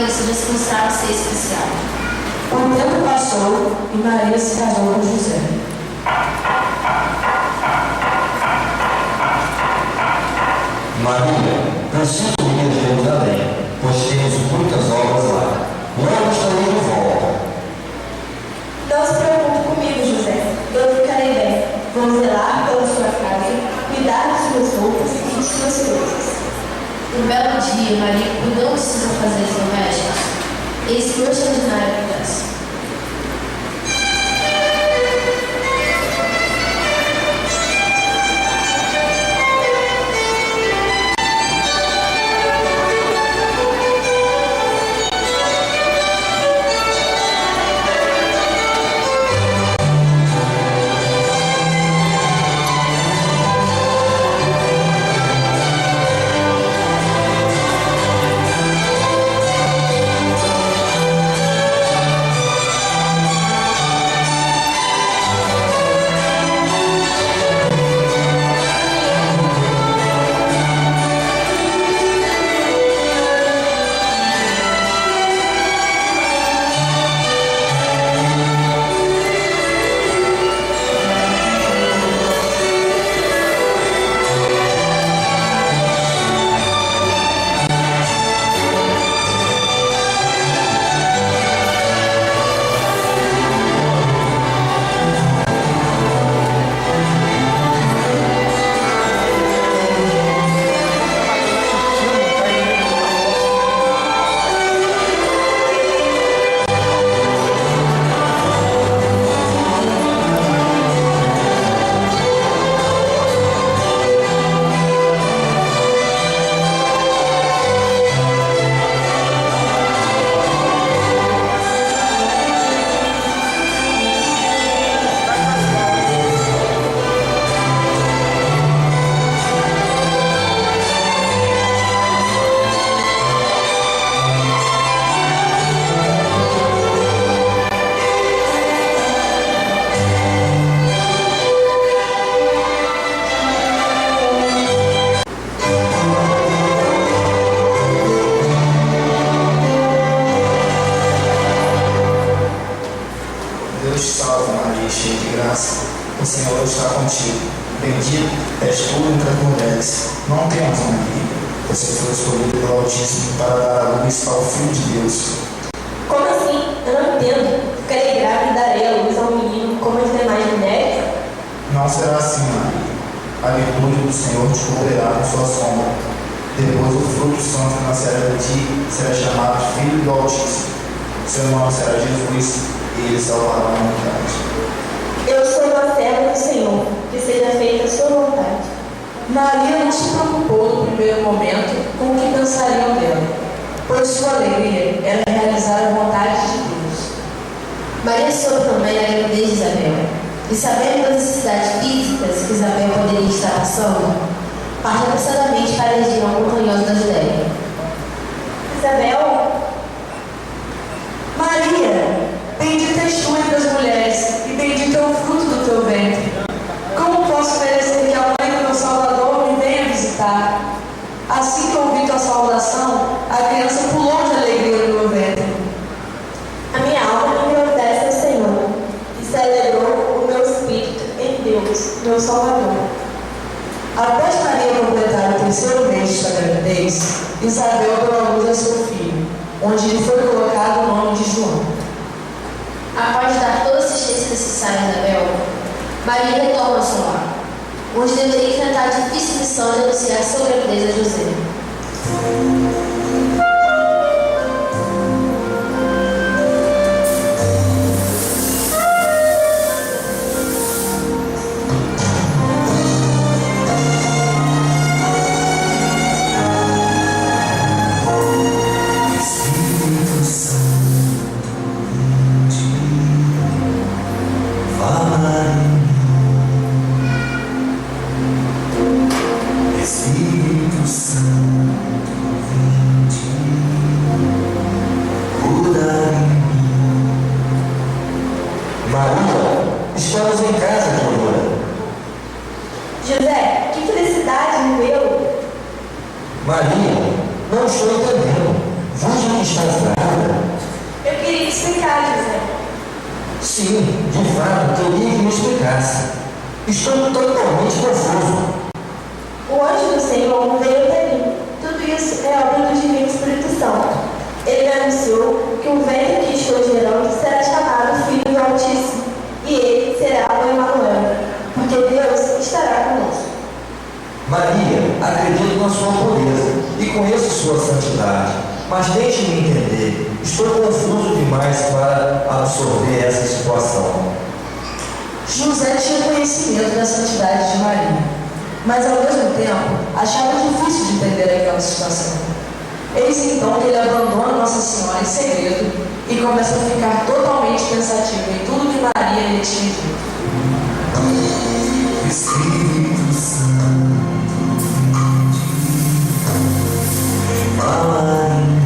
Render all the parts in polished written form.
aliança já se mostrava ser especial. O tempo passou e Maria se casou com José. Maria, preciso ir a Jerusalém, pois temos muitas obras lá. Logo estarei de volta. Não se preocupe comigo, José. Eu ficarei bem. Vou zelar pela sua casa, cuidar de suas roupas e de suas coisas. Um belo dia, Maria, cuidando de seus afazeres domésticos, eis que uma extraordinária mudança. O Senhor está contigo. Bendita és tu entre as mulheres. Não temas, Maria. Você foi escolhida pelo Altíssimo para dar a luz ao Filho de Deus. Como assim? Eu não entendo. Ficarei grávida e darei a luz a um menino como as demais mulheres? Não será assim, Maria. A virtude do Senhor te cobrirá com sua sombra. Depois o fruto santo que nascerá de ti será chamado Filho do Altíssimo. Seu nome será Jesus, e ele salvará a humanidade. Eu sou uma serva do Senhor, que seja feita a sua vontade. Maria não se preocupou no primeiro momento com o que pensariam dela, pois sua alegria era realizar a vontade de Deus. Maria soube também a gravidez de Isabel, e sabendo das necessidades físicas que Isabel poderia estar passando, partiu apressadamente para a região montanhosa da Judéia. Isabel, Maria, bendita és tu entre as mulheres, e bendito é o fruto do teu ventre. Como posso merecer que a mãe do meu Salvador me venha visitar? Assim que ouvi tua saudação, a criança pulou de alegria no meu ventre. a minha alma engrandece ao Senhor, e se alegrou o meu espírito em Deus, meu Salvador. Após Maria completar o terceiro mês de sua gravidez, Isabel deu à luz a seu filho, onde lhe foi colocado o nome de João. Após dar toda a assistência necessária a Isabel, Maria retorna ao seu lar, onde deveria enfrentar a difícil missão de anunciar sua gravidez a José. Espírito Santo, vinde, muda em mim. Maria, estamos em casa, querida. José, que felicidade me deu! Maria, não estou entendendo. Vos estás grávida? Eu queria te explicar, José. Sim, de fato, queria que me explicasse. Estou totalmente confuso. O anjo do Senhor veio até mim. Tudo isso é obra do Divino Espírito Santo. Ele me anunciou que o ventre que estou gerando será chamado Filho do Altíssimo, e ele será o Emanuel, porque Deus estará conosco. Maria, acredito na sua pureza e conheço sua santidade, mas deixe-me entender. Estou confuso demais para absorver essa situação. José tinha conhecimento da santidade de Maria, mas ao mesmo tempo achava difícil de entender aquela situação. Eis então que ele abandona Nossa Senhora em segredo e começa a ficar totalmente pensativo em tudo que Maria lhe tinha dito. Espírito Santo, fala em mim.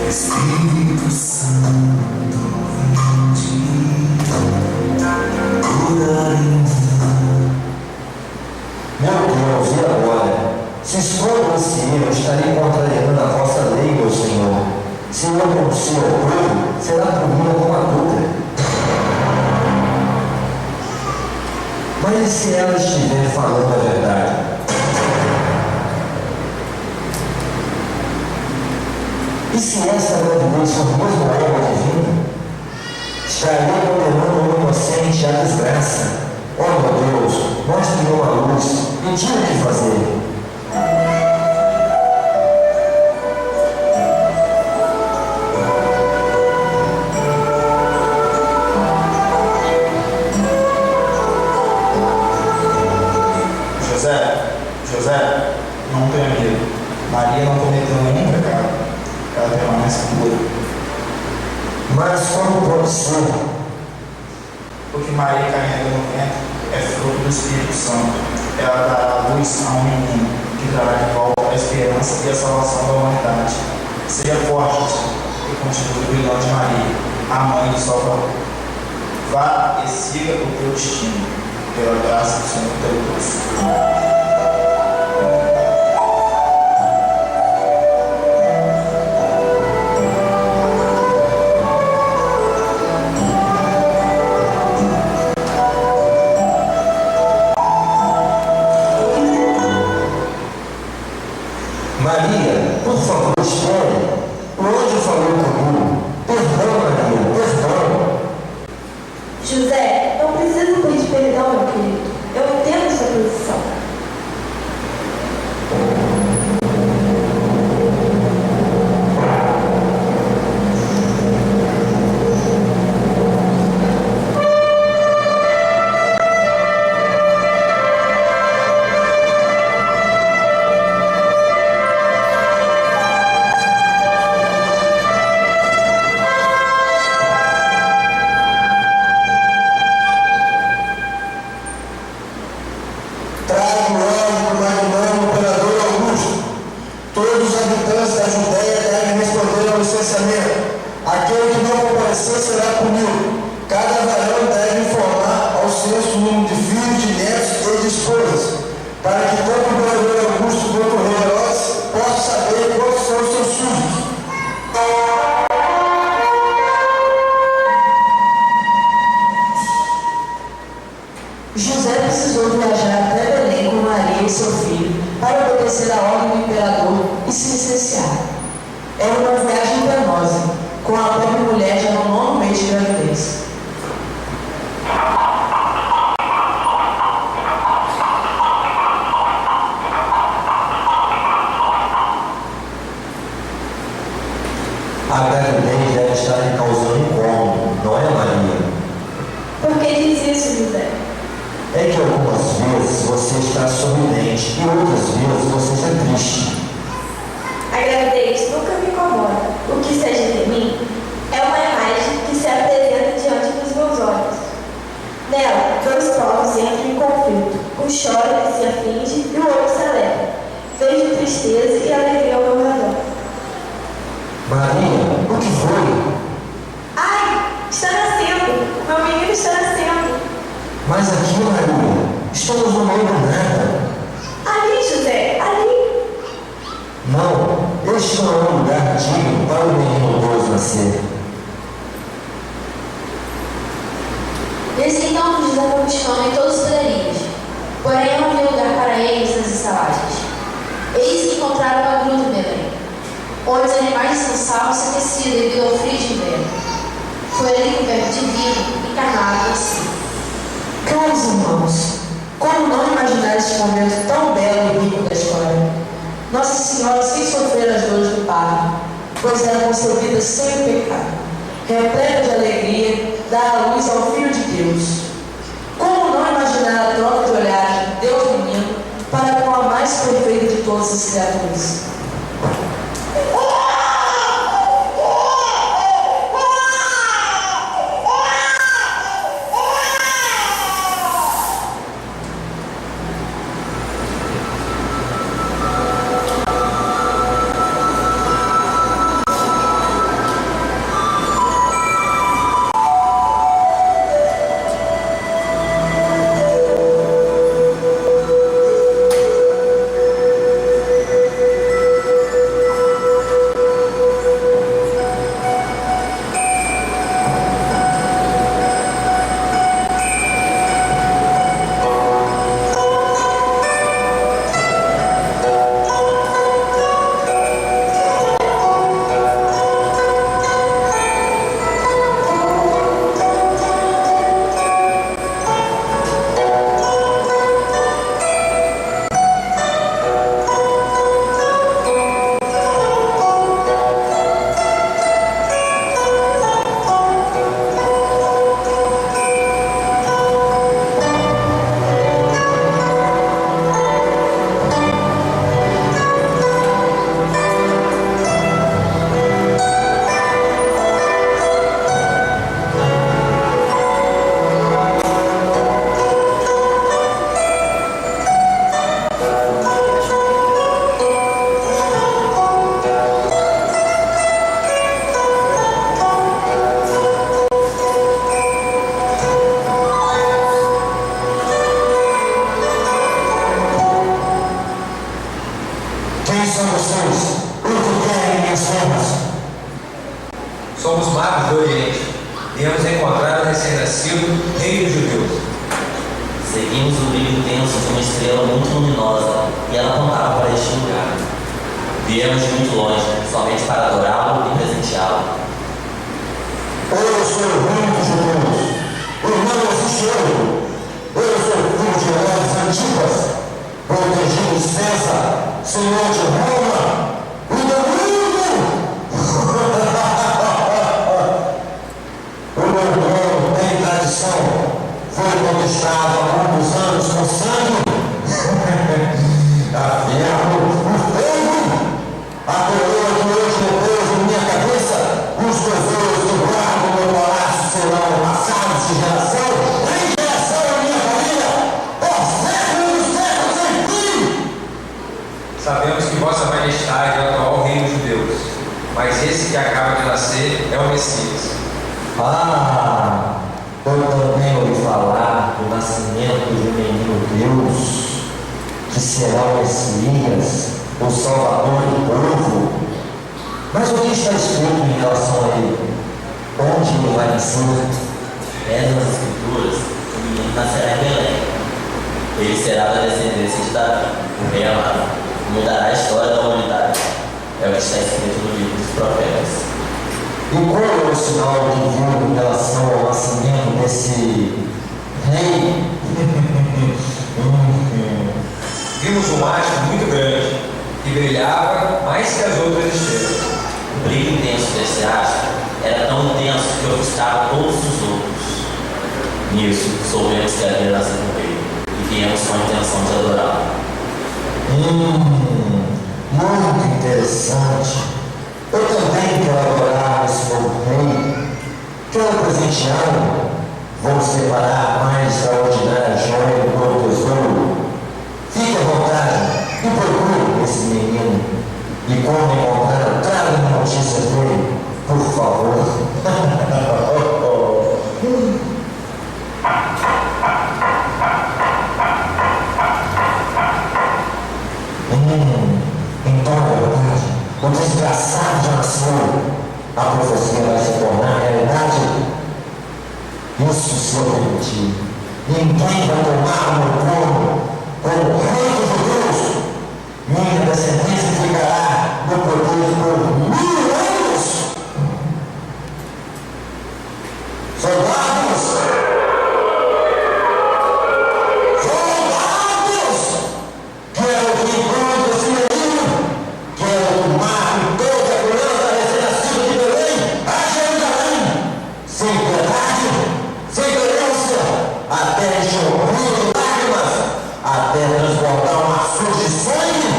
Espírito Santo, cura em mim. Meu Deus, e agora? Se estou esse erro, estarei contrariando a vossa lei, meu Senhor. Se eu não se oprovo, será punida como adulta. Mas e se ela estiver falando a verdade? E se essa gravidez for mesmo algo divino? Estarei condenando o inocente à desgraça. Oh meu Deus, mostre-me uma luz, me diga o que fazer. José, não tenha medo. Maria não cometeu nenhum pecado. Ela permanece pura. Mas como pode ser? O que Maria carrega no ventre é fruto do Espírito Santo. Ela dará a luz a um menino que trará de volta a esperança e a salvação da humanidade. Seja forte e continue cuidando de Maria, a mãe do Salvador. Vá e siga o teu destino, pela graça do Senhor teu Deus. Maria, por favor, espere. O anjo falou comigo. Perdão, Maria, perdão. José, não precisa pedir perdão, meu querido. Eu entendo sua posição. Traga o anjo magnânimo imperador Augusto. Todos os habitantes da Judéia devem responder ao licenciamento. Aquele que não comparecer será punido. Cada varão deve informar ao censo o número de filhos, de netos e de esposas, para que tanto o imperador Augusto quanto o rei Herodes possam saber quantos são os seus súditos. José precisou viajar até Belém com Maria e seu filho para obedecer a ordem do imperador e se licenciar. Era uma viagem penosa, com a pobre mulher já no 9º mês de gravidez. A gravidez deve estar lhe causando incômodo, não é, Maria? Por que diz isso, José? É que algumas vezes você está sorridente e outras vezes você está triste. A gravidez nunca me incomoda. O que seja de mim é uma imagem que se apresenta diante dos meus olhos. Nela, dois povos entram em conflito. Um chora e se aflige e o outro se alegra. Vejo tristeza e alegria ao meu redor. Maria, o que foi? Ai, está nascendo! Meu menino está nascendo! Mas aqui, Maria, estamos no meio do nada. Ali, José, ali! Não, este não é um lugar digno para o menino Deus nascer. Descendamos da multidão em todos os poderíamos, porém não havia lugar para eles nas estalagens. Eis que encontraram uma gruta em Belém, onde os animais descansavam se aqueciam devido ao frio de inverno. Foi ali que o verbo divino encarnado assim. Caros irmãos, como não imaginar este momento tão belo e rico da história? Nossa Senhora sem sofrer as dores do parto, pois era concebida sem pecado, repleta de alegria, dar a luz ao Filho de Deus. Como não imaginar a troca de olhares de Deus menino para com a mais perfeita de todas as criaturas? Somos magos do Oriente. Viemos encontrar o recém-nascido Rei dos Judeus. Seguimos o brilho intenso de uma estrela muito luminosa e ela apontava para este lugar. Viemos de muito longe, somente para adorá-lo e presenteá-lo. Eu sou o Rei dos Judeus. O não existe outro. Eu sou filho de Herodes Antipas, protegido de César, senhor de Roma e do mundo. O meu trono tem tradição. Foi conquistado há muitos anos com sangue, a ferro, o fogo, a coroa que hoje repousa em minha cabeça, os tesouros que guardo no meu palácio serão passados de geração em geração à minha família, por séculos dos séculos sem fim. Sabemos que Vossa Majestade é o atual Rei dos Judeus, mas esse que acaba de nascer é o Messias. Eu também ouvi falar do nascimento de um menino Deus, que será o Messias, o Salvador do povo. Mas o que está escrito em relação a ele? Onde ele vai nascer? Nas Escrituras, o menino nascerá em Belém. Ele será da descendência de Davi, o rei amado. Mudará a história da humanidade. É o que está escrito no livro dos profetas. E qual é o sinal que viu em relação ao nascimento desse rei? Vimos um astro muito grande, que brilhava mais que as outras estrelas. O brilho intenso desse astro era tão intenso que ofuscava todos os outros. Nisso, soubemos que havia nascido um rei e viemos com a intenção de adorá-lo. Muito interessante. Eu também quero adorar esse novo rei. Quero presenteá-lo. Vou separar a mais extraordinária joia do meu tesouro. Fique à vontade e procure esse menino. E quando encontrar, traga-me notícias dele, por favor. Então, isso se eu permitir. Ninguém vai tomar o meu trono como rei dos judeus. Minha descendência ficará no poder por 1000 anos. Soldados! Soldados! Quero que encontre esse menino. Quero que mate toda a criança recém-nascida de Belém a Jerusalém. Sem piedade, sem violência, até encher o rio de lágrimas, até transbordar um açude de sangue.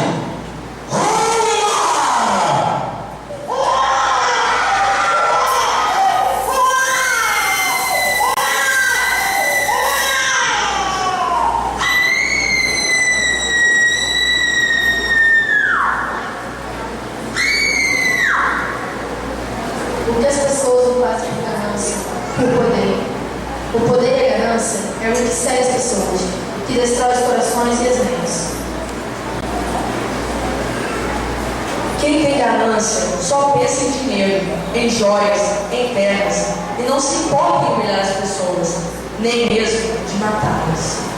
O que as pessoas não fazem por ganância, por poder. O poder e a ganância é o que segue as pessoas, que destrói os corações e as mentes. Quem tem ganância só pensa em dinheiro, em joias, em terras, e não se importa em humilhar as pessoas, nem mesmo de matá-las.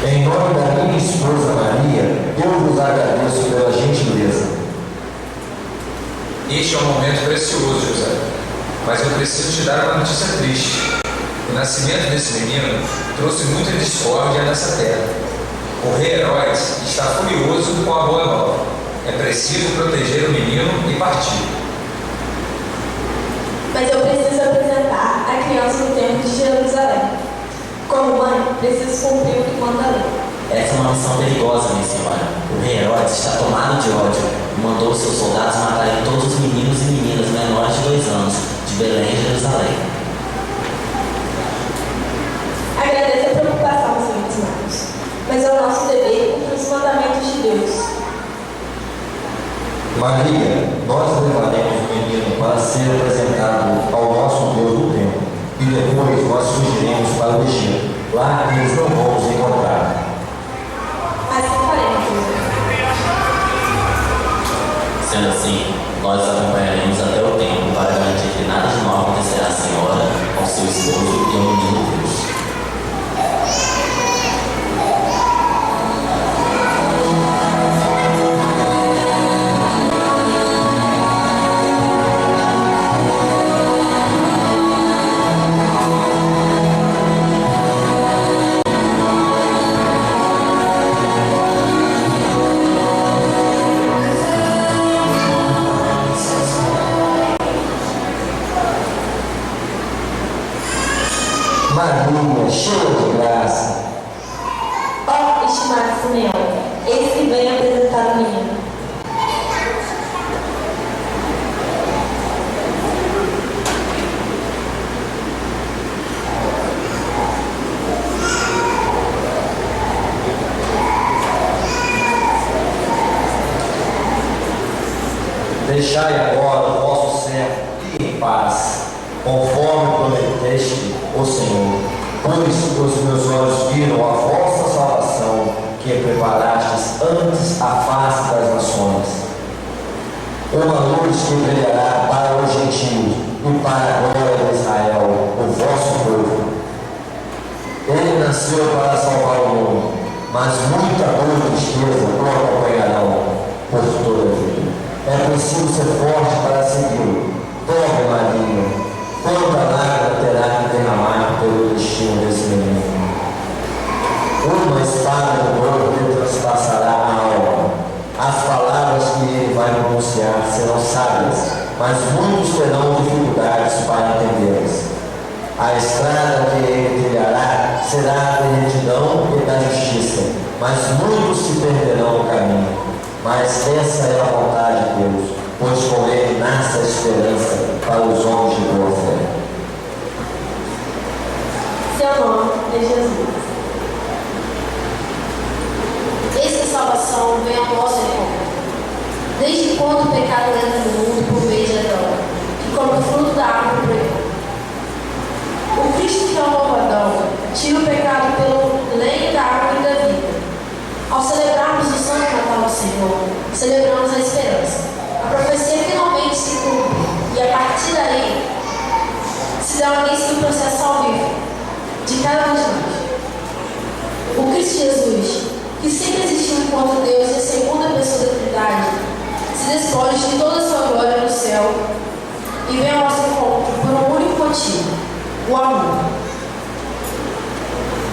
Em nome da minha esposa Maria, eu vos agradeço pela gentileza. Este é um momento precioso, José, mas eu preciso te dar uma notícia triste. O nascimento desse menino trouxe muita discórdia nessa terra. O rei Herodes está furioso com a boa nova. É preciso proteger o menino e partir. Mas eu preciso apresentar a criança no templo de Jerusalém. Como mãe, preciso cumprir o que manda a lei. Essa é uma missão perigosa, minha senhora. O rei Herodes está tomado de ódio e mandou seus soldados matarem todos os meninos e meninas menores de 2 anos, de Belém e Jerusalém. Agradeço a preocupação, senhores magos, mas é o nosso dever cumprir os mandamentos de Deus. Maria, nós levaremos o menino para ser apresentado ao nosso Deus do templo, e depois nós fugiremos para o Egito. Lá eles não vão nos encontrar. Assim faremos. Sendo assim, nós acompanharemos até o templo para garantir que nada de mal acontecerá à senhora, ao seu esposo e ao menino Deus. Maria, cheia de graça. Ó, estimado Simeão, eis que vem apresentar o menino. Deixai agora o vosso servo ir em paz, conforme prometeste, ó Senhor, pois os meus olhos viram a vossa salvação, que preparastes antes a face das nações. Uma luz que brilhará para os gentios e para a glória de Israel, o vosso povo. Ele nasceu para salvar o mundo, mas muita dor e tristeza o acompanharão por toda a vida. É preciso ser forte para segui-lo. Pobre Maria, quanta lágrima terá que derramar pelo destino desse menino. Uma espada do dor lhe transpassará a alma. As palavras que ele vai pronunciar serão sábias, mas muitos terão dificuldades para entendê-las. A estrada que ele trilhará será da retidão e da justiça, mas muitos se perderão no caminho. Mas essa é a vontade de Deus, pois com ele nasce a esperança para os homens de boa fé. Seu nome é Jesus. Eis que a salvação vem ao nosso encontro. Desde quando o pecado entra no mundo por meio de Adão, que como fruto da árvore proibida. O Cristo que é o novo Adão tira o pecado pelo leito da árvore da vida. Ao celebrarmos o Santo Natal do Senhor, celebramos a esperança. A profecia finalmente se cumpre e a partir daí se dá início do processo salvífico de cada um de nós. O Cristo Jesus, que sempre existiu enquanto Deus e a segunda pessoa da Trindade, se despoja de toda a sua glória no céu e vem ao nosso encontro por um único motivo: o amor.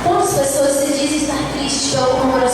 Quantas pessoas se dizem estar tristes pela comemoração